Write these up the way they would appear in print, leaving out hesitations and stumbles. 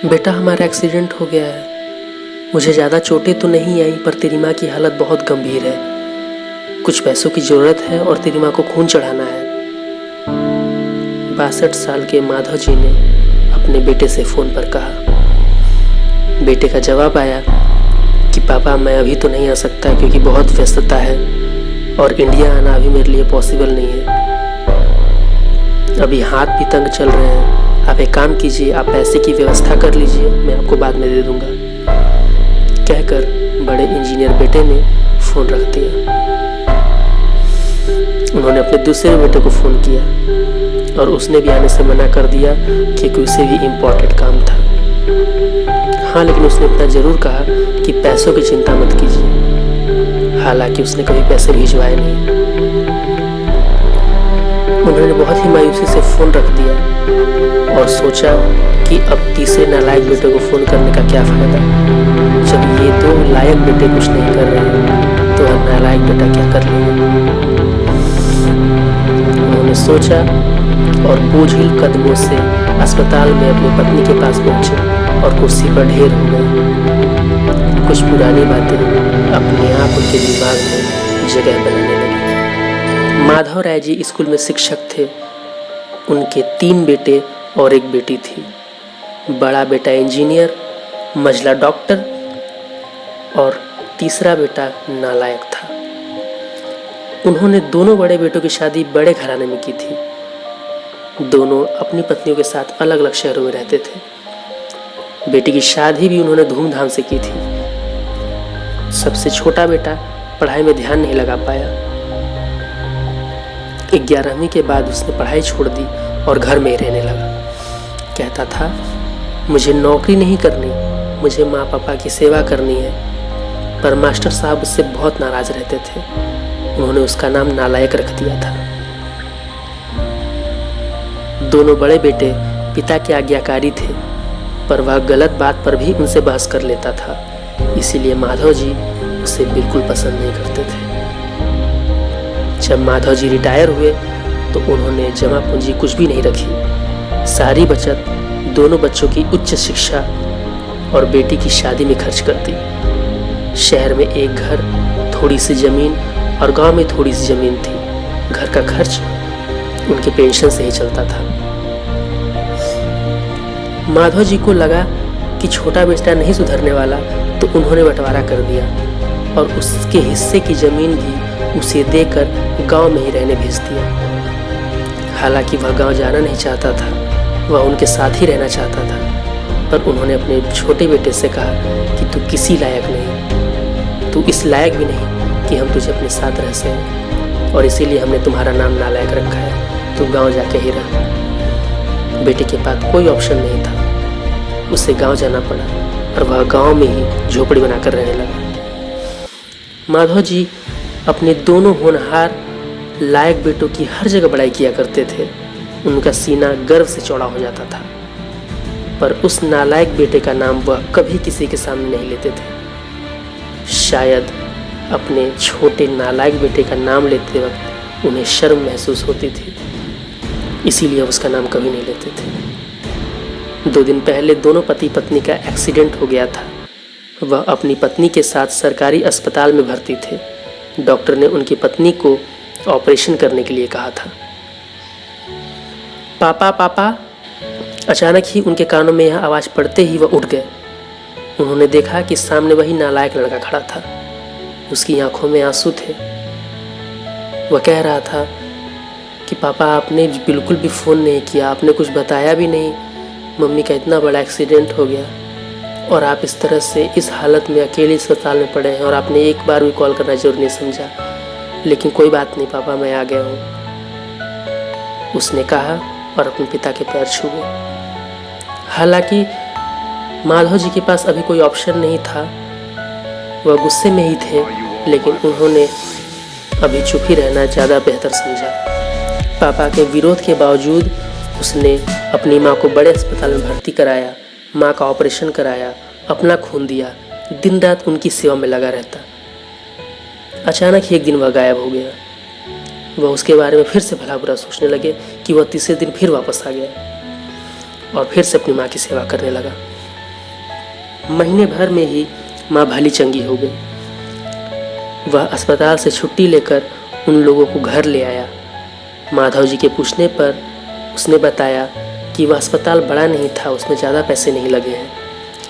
बेटा हमारा एक्सीडेंट हो गया है। मुझे ज़्यादा चोटें तो नहीं आई, पर तेरी माँ की हालत बहुत गंभीर है। कुछ पैसों की ज़रूरत है और तेरी माँ को खून चढ़ाना है। 62 साल के माधव जी ने अपने बेटे से फ़ोन पर कहा। बेटे का जवाब आया कि पापा मैं अभी तो नहीं आ सकता क्योंकि बहुत व्यस्तता है और इंडिया आना अभी मेरे लिए पॉसिबल नहीं है। अभी हाथ भी तंग चल रहे हैं। आप एक काम कीजिए, आप पैसे की व्यवस्था कर लीजिए, मैं आपको बाद में दे दूंगा। कहकर बड़े इंजीनियर बेटे ने फ़ोन रख दिया। उन्होंने अपने दूसरे बेटे को फ़ोन किया और उसने भी आने से मना कर दिया क्योंकि उसे भी इम्पोर्टेंट काम था। हाँ, लेकिन उसने इतना ज़रूर कहा कि पैसों की चिंता मत कीजिए। हालांकि उसने कभी पैसे भिजवाए नहीं। उन्होंने बहुत ही मायूसी से फ़ोन रख दिया और सोचा कि अब तीसरे नालायक बेटे को फ़ोन करने का क्या फ़ायदा। जब ये दो लायक बेटे कुछ नहीं कर रहे हैं तो हर नालायक बेटा क्या कर लेगा। उन्होंने सोचा और बोझिल कदमों से अस्पताल में अपनी पत्नी के पास पहुंचे और कुर्सी पर ढेर हो गए। कुछ पुरानी बातें अपने आप उनके दिमाग में जगह बनाने लगी। माधव राय जी स्कूल में शिक्षक थे। उनके 3 बेटे और 1 बेटी थी। बड़ा बेटा इंजीनियर, मझला डॉक्टर और तीसरा बेटा नालायक था। उन्होंने दोनों बड़े बेटों की शादी बड़े घराने में की थी। दोनों अपनी पत्नियों के साथ अलग अलग शहरों में रहते थे। बेटी की शादी भी उन्होंने धूमधाम से की थी। सबसे छोटा बेटा पढ़ाई में ध्यान नहीं लगा पाया। 11वीं के बाद उसने पढ़ाई छोड़ दी और घर में ही रहने लगा। कहता था मुझे नौकरी नहीं करनी, मुझे माँ पापा की सेवा करनी है। पर मास्टर साहब उससे बहुत नाराज रहते थे। उन्होंने उसका नाम नालायक रख दिया था। दोनों बड़े बेटे पिता के आज्ञाकारी थे, पर वह गलत बात पर भी उनसे बहस कर लेता था। इसीलिए माधव जी उसे बिल्कुल पसंद नहीं करते थे। जब माधव जी रिटायर हुए तो उन्होंने जमा पूंजी कुछ भी नहीं रखी। सारी बचत दोनों बच्चों की उच्च शिक्षा और बेटी की शादी में खर्च कर दी। शहर में एक घर, थोड़ी सी ज़मीन और गांव में थोड़ी सी ज़मीन थी। घर का खर्च उनके पेंशन से ही चलता था। माधव जी को लगा कि छोटा बेटा नहीं सुधरने वाला, तो उन्होंने बंटवारा कर दिया और उसके हिस्से की ज़मीन भी उसे देकर गांव में ही रहने भेज दिया। हालांकि वह गांव जाना नहीं चाहता था, वह उनके साथ ही रहना चाहता था। पर उन्होंने अपने छोटे बेटे से कहा कि तू किसी लायक नहीं, तू इस लायक भी नहीं कि हम तुझे अपने साथ रह सकें, और इसीलिए हमने तुम्हारा नाम नालायक रखा है। तू गांव जाके ही रह। बेटे के पास कोई ऑप्शन नहीं था, उसे गांव जाना पड़ा और वह गांव में ही झोपड़ी बनाकर रहने लगा। माधव जी अपने दोनों होनहार लायक बेटों की हर जगह बड़ाई किया करते थे। उनका सीना गर्व से चौड़ा हो जाता था। पर उस नालायक बेटे का नाम वह कभी किसी के सामने नहीं लेते थे। शायद अपने छोटे नालायक बेटे का नाम लेते वक्त उन्हें शर्म महसूस होती थी, इसीलिए उसका नाम कभी नहीं लेते थे। 2 दिन पहले दोनों पति पत्नी का एक्सीडेंट हो गया था। वह अपनी पत्नी के साथ सरकारी अस्पताल में भर्ती थे। डॉक्टर ने उनकी पत्नी को ऑपरेशन करने के लिए कहा था। पापा पापा, अचानक ही उनके कानों में यह आवाज़ पड़ते ही वह उठ गए। उन्होंने देखा कि सामने वही नालायक लड़का खड़ा था। उसकी आंखों में आंसू थे। वह कह रहा था कि पापा आपने बिल्कुल भी फ़ोन नहीं किया, आपने कुछ बताया भी नहीं। मम्मी का इतना बड़ा एक्सीडेंट हो गया और आप इस तरह से इस हालत में अकेले अस्पताल में पड़े हैं और आपने एक बार भी कॉल करना जरूर नहीं समझा। लेकिन कोई बात नहीं पापा, मैं आ गया हूँ, उसने कहा और अपने पिता के पैर छू गए। हालांकि माधव जी के पास अभी कोई ऑप्शन नहीं था। वह गुस्से में ही थे, लेकिन उन्होंने अभी चुप ही रहना ज़्यादा बेहतर समझा। पापा के विरोध के बावजूद उसने अपनी माँ को बड़े अस्पताल में भर्ती कराया, माँ का ऑपरेशन कराया, अपना खून दिया, दिन रात उनकी सेवा में लगा रहता। अचानक ही एक दिन वह गायब हो गया। वह उसके बारे में फिर से भला बुरा सोचने लगे कि वह तीसरे दिन फिर वापस आ गया और फिर से अपनी माँ की सेवा करने लगा। महीने भर में ही माँ भली चंगी हो गई। वह अस्पताल से छुट्टी लेकर उन लोगों को घर ले आया। माधव जी के पूछने पर उसने बताया कि वह अस्पताल बड़ा नहीं था, उसमें ज़्यादा पैसे नहीं लगे हैं।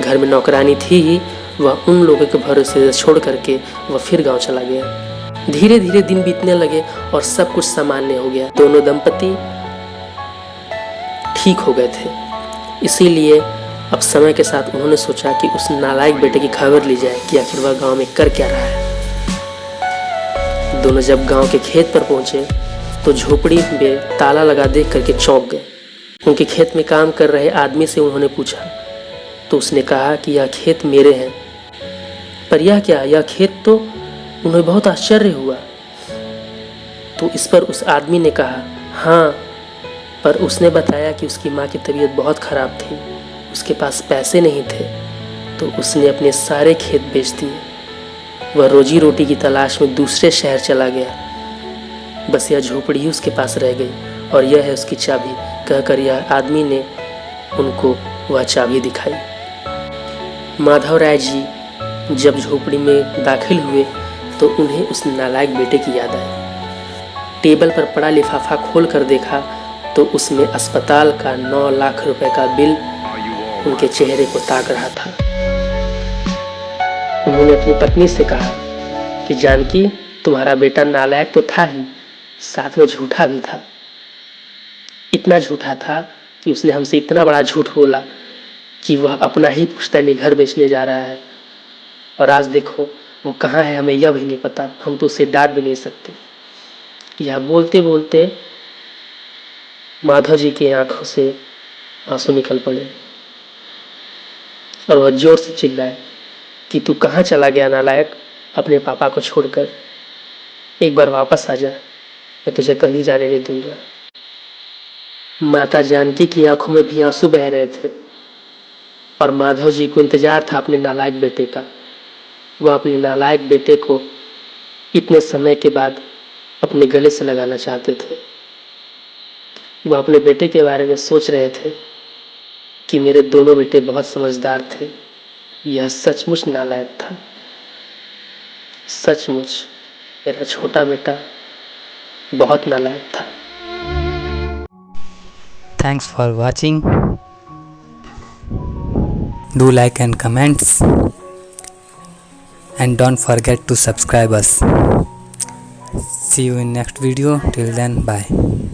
घर में नौकरानी थी ही। वह उन लोगों के भरोसे छोड़ करके वह फिर गांव चला गया। धीरे धीरे दिन बीतने लगे और सब कुछ सामान्य हो गया। दोनों दंपति ठीक हो गए थे। इसीलिए अब समय के साथ उन्होंने सोचा कि उस नालायक बेटे की खबर ली जाए कि आखिर वह गांव में कर क्या रहा है। दोनों जब गांव के खेत पर पहुंचे तो झोपड़ी में ताला लगा देख करके चौंक गए। उनके खेत में काम कर रहे आदमी से उन्होंने पूछा तो उसने कहा कि यह खेत मेरे हैं। पर यह क्या, यह खेत तो? उन्हें बहुत आश्चर्य हुआ। तो इस पर उस आदमी ने कहा, हाँ, पर उसने बताया कि उसकी माँ की तबीयत बहुत ख़राब थी, उसके पास पैसे नहीं थे, तो उसने अपने सारे खेत बेच दिए। वह रोजी रोटी की तलाश में दूसरे शहर चला गया। बस यह झोपड़ी ही उसके पास रह गई और यह है उसकी चाबी, कहकर यह आदमी ने उनको वह चाबी दिखाई। माधव राय जी जब झोपड़ी में दाखिल हुए तो उन्हें उस नालायक बेटे की याद आई। टेबल पर पड़ा लिफाफा खोल कर देखा तो उसमें अस्पताल का 9 लाख रुपए का बिल उनके चेहरे को ताक रहा था। उन्होंने अपनी पत्नी से कहा कि जानकी, तुम्हारा बेटा नालायक तो था ही, साथ में झूठा भी था। इतना झूठा था कि उसने हमसे इतना बड़ा झूठ बोला कि वह अपना ही पुश्तैनी घर बेचने जा रहा है, और आज देखो वो कहाँ है, हमें यह भी नहीं पता। हम तो उसे डांट भी नहीं सकते। यह बोलते बोलते माधव जी की आंखों से आंसू निकल पड़े और वह जोर से चिल्लाए कि तू कहाँ चला गया नालायक, अपने पापा को छोड़कर। एक बार वापस आ जा, मैं तुझे कहीं जाने नहीं दूंगा। माता जानकी की आंखों में भी आंसू बह रहे थे और माधव जी को इंतजार था अपने नालायक बेटे का। वह अपने नालायक बेटे को इतने समय के बाद अपने गले से लगाना चाहते थे। वह अपने बेटे के बारे में सोच रहे थे कि मेरे दोनों बेटे बहुत समझदार थे। यह सचमुच नालायक था। सचमुच मेरा छोटा बेटा बहुत नालायक था। Thanks for watching. Do like and comments, and don't forget to subscribe us. See you in next video. Till then, bye.